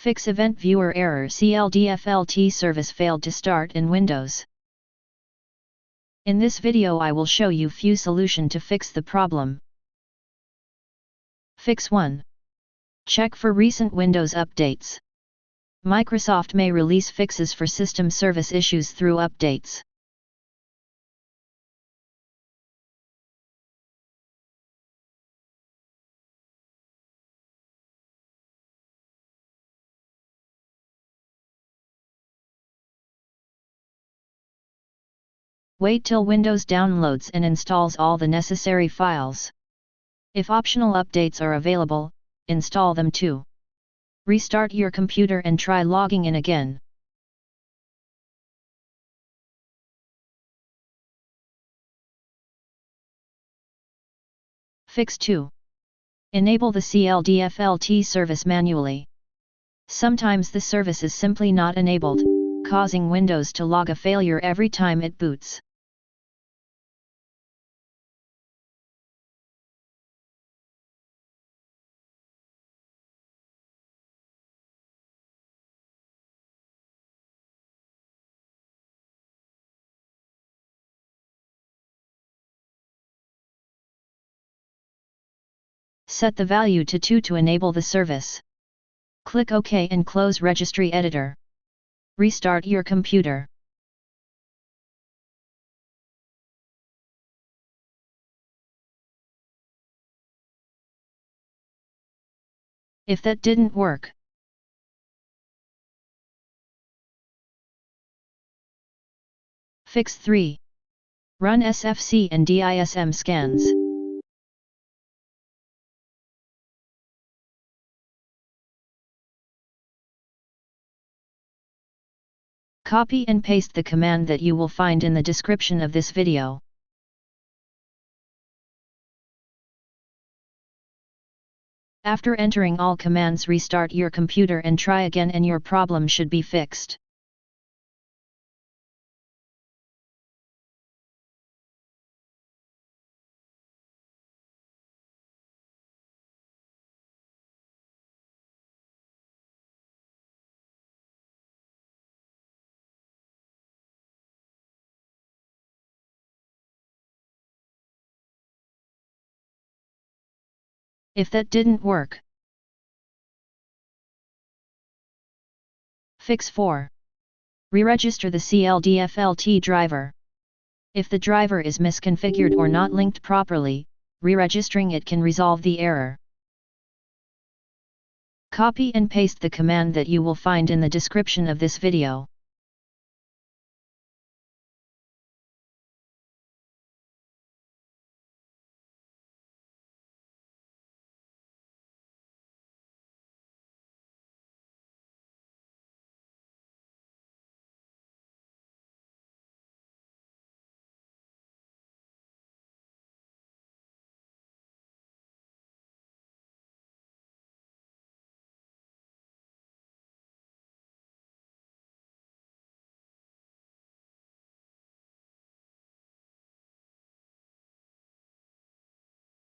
Fix Event Viewer Error. CldFlt service failed to start in Windows. In this video I will show you few solution to fix the problem. Fix 1. Check for recent Windows updates. Microsoft may release fixes for system service issues through updates. Wait till Windows downloads and installs all the necessary files. If optional updates are available, install them too. Restart your computer and try logging in again. Fix 2. Enable the CldFlt service manually. Sometimes the service is simply not enabled, causing Windows to log a failure every time it boots. Set the value to 2 to enable the service. Click OK and close Registry Editor. Restart your computer. If that didn't work, Fix 3. Run SFC and DISM scans. Copy and paste the command that you will find in the description of this video. After entering all commands, restart your computer and try again and your problem should be fixed. If that didn't work, Fix 4. Re-register the CldFlt driver. If the driver is misconfigured or not linked properly, re-registering it can resolve the error. Copy and paste the command that you will find in the description of this video.